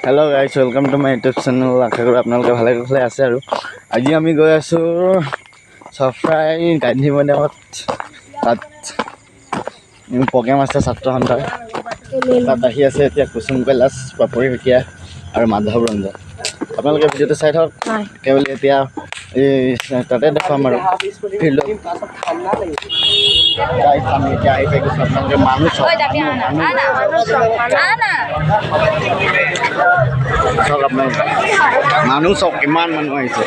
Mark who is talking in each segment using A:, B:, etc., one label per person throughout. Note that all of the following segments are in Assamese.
A: Hello' guys, welcome to my YouTube channel. আশা কৰোঁ আপোনালোকে ভালে কুশলে আছে। আৰু আজি আমি গৈ আছোঁ চাফ্ৰাই গান্ধী মৈদামত। তাত প্ৰগ্ৰেম আছে ছাত্ৰ সন্থাৰ। তাত আহি আছে এতিয়া কুসুম, কৈলাশ, পাপৰি, হোইকিয়া আৰু মাধৱ, ৰঞ্জন। আপোনালোকে ভিডিঅ'টো চাই থাকক। কেৱল এতিয়া এই তাতে দেখুৱাম আৰু ফিল্ডত আমি এতিয়া আহি পাইছোঁ। আপোনালোকে মানুহ চাওক আপোনালোকে মানুহ চাওক, কিমান মানুহ আহিছে।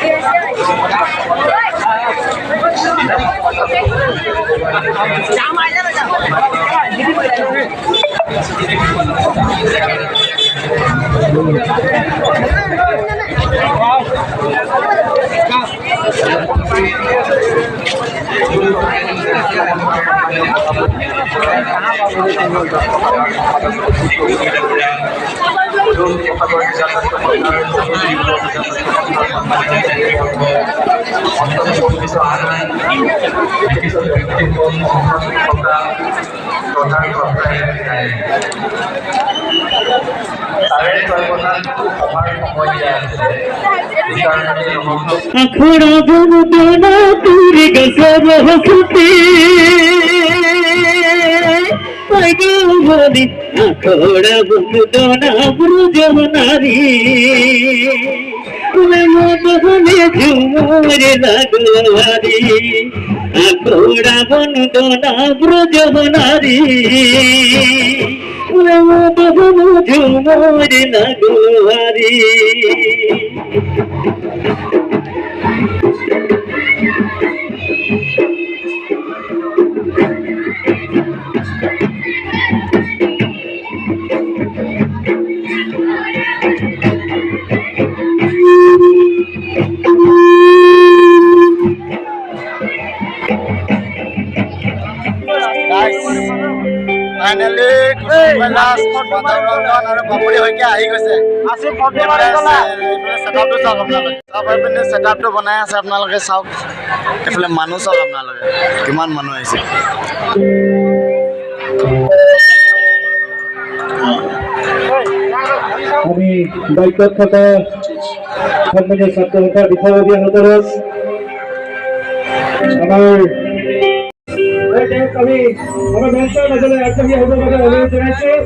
A: ফাইনেলি কৈলাশ, মাধৱ, ৰঞ্জন আৰু পাপৰি হোইকিয়া আহি গৈছে। ছেটআপটো চাওক আপোনালোকে। চব এইপিনে ছেটআপটো বনাই আছে, আপোনালোকে চাওক। এইফালে মানুহ চাওক আপোনালোকে, কিমান মানুহ আহিছে।
B: আমি দায়িত্বত থকা সন্মানীয় ছাত্ৰ সন্থাৰ বিষয়ববীয়াসকলক আমাৰ মঞ্চৰ মাজলৈ আগবাঢ়ি আহিবৰ বাবে অনুৰোধ জনাইছোঁ।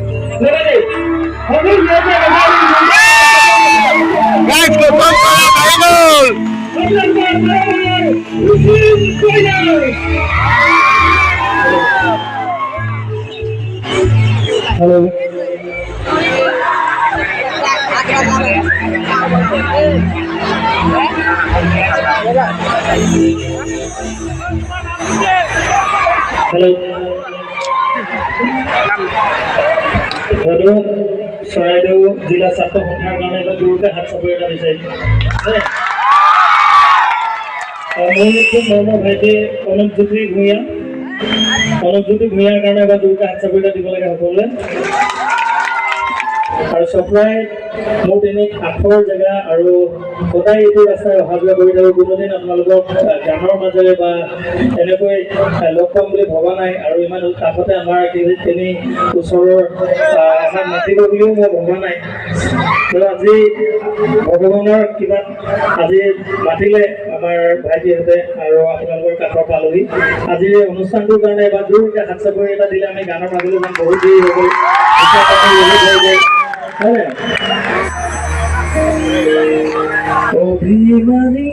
B: হেল্ল', চৰাইদেউ জিলা ছাত্ৰ সন্থাৰ কাৰণে এটা দুয়োটা হাত চাপৰি এটা বিচাৰিছোঁ। মোৰ ভাইটি অনুপজ্যোতি ভূঞাৰ কাৰণে এবাৰ দুয়োটা হাত চাপৰি এটা দিব লাগে সকলোৱে। আৰু চফ্ৰাই মোৰ তেনেক কাষৰ জেগা আৰু সদায় এইটো ৰাস্তাই অহা যোৱা কৰি থাকোঁ। কোনোদিন আপোনালোকক গানৰ মাজেৰে বা এনেকৈ লগ পাম বুলি ভবা নাই। আৰু ইমান কাষতে আমাৰ তিনি ওচৰৰ আমাক মাতিব বুলিও মই ভবা নাই। আজি ভগৱানৰ কিবা আজি মাতিলে আমাৰ ভাইটিহঁতে আৰু আপোনালোকৰ কাষৰ পালোহি। আজিৰ এই অনুষ্ঠানটোৰ কাৰণে এবাৰ জোৰকৈ হাত চাপৰি এটা দিলে আমি গানৰ মাজলৈ যাম। বহুত দেৰি হৈ গ'ল, অভিমানী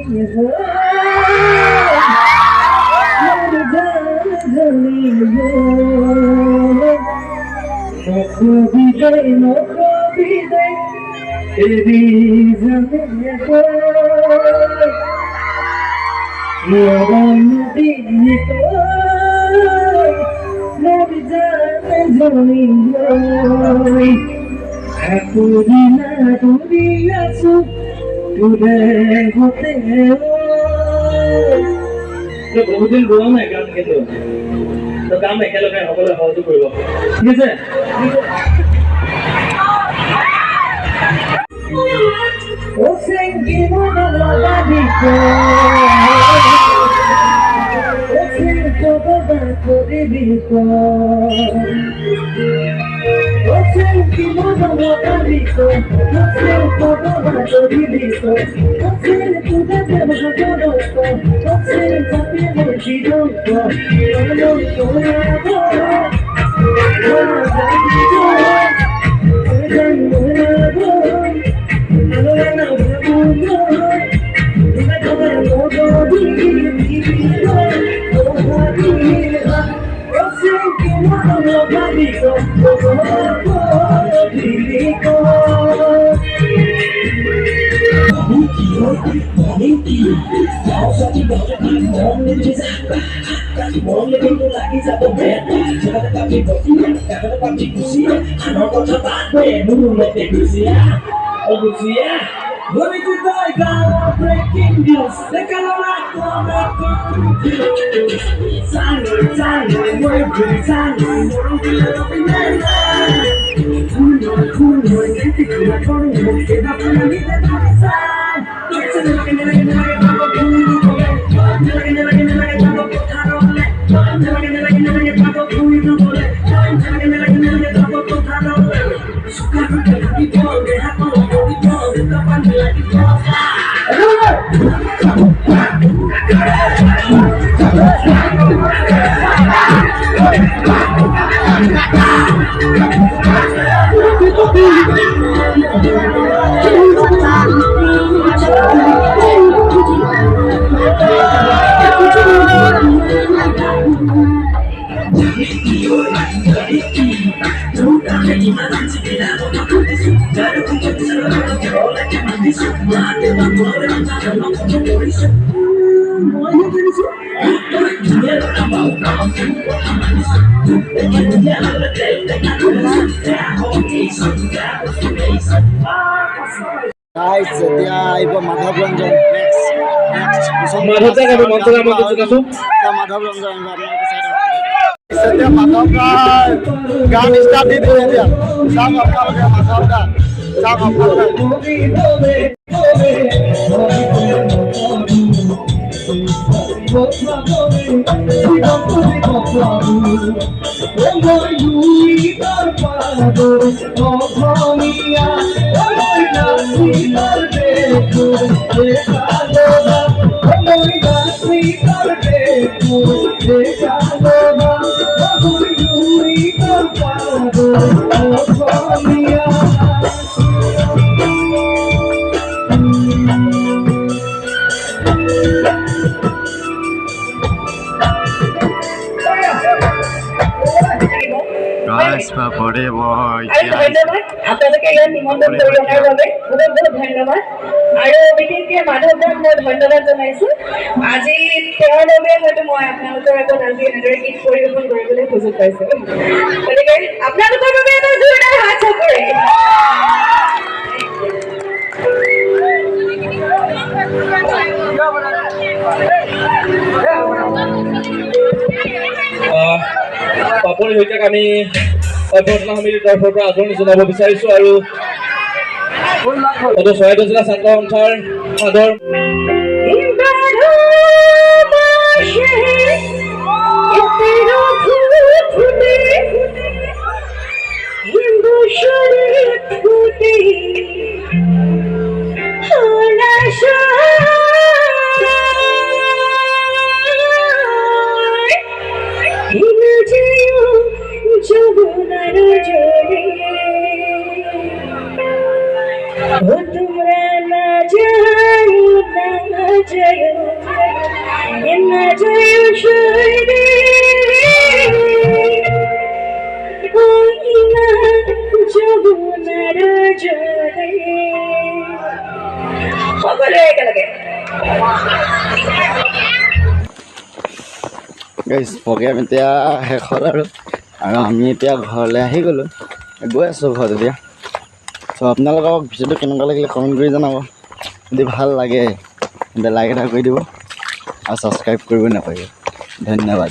B: বহুদিন গোৱা নাই গান, কিন্তু গান একেলগে সকলোৱে সহযোগ কৰিব, ঠিক আছে? Breaking news.
A: Guys, এতিয়া আহিব মাধৱ ৰঞ্জন নেক্সট
B: মাধৱ দাক আমি মঞ্চলৈ আমন্ত্ৰণ জনাইছো।
A: মাধৱ ৰঞ্জন আপোনালোকে চাই থাকক। এতিয়া মাধৱ দাই গান ষ্টাৰ্ট দি দিলে এতিয়া চাওক আপোনালোকে মাধৱ দা চাওক আপোনালোকে Guys, papori boy.
C: আপোনালোকে ইয়াত নিমন্ত্ৰণ কৰি অনাৰ বাবে বহুত বহুত ধন্যবাদ আৰু বিশেষকৈ মাধৱ দাক মই ধন্যবাদ জনাইছোঁ। আজি তেওঁৰ বাবে হয়তো মই আপোনালোকৰ আগত আজি এনেদৰে গীত পৰিৱেশন কৰিবলৈ সুযোগ পাইছোঁ। গতিকে আপোনালোকৰ বাবে এটা জোৰদাৰ হাত চাপৰি।
B: পাপৰি হোইকিয়াক আমি অভ্যৰ্থনা সমিতিৰ তৰফৰ পৰা আদৰণি জনাব বিচাৰিছোঁ আৰু চৰাইদেউ জিলা ছাত্ৰ সন্থাৰ সাধৰ
A: গাইজ প্ৰগ্ৰেম এতিয়া শেষ হ'ল আৰু আমি এতিয়া ঘৰলৈ আহি গ'লোঁ গৈ আছোঁ ঘৰত এতিয়া চ' আপোনালোকক ভিডিঅ'টো কেনেকুৱা লাগিলে কমেণ্ট কৰি জনাব যদি ভাল লাগে তেন্তে লাইক এটা কৰি দিব আৰু ছাবস্ক্ৰাইব কৰিব নাপাহৰিব ধন্যবাদ।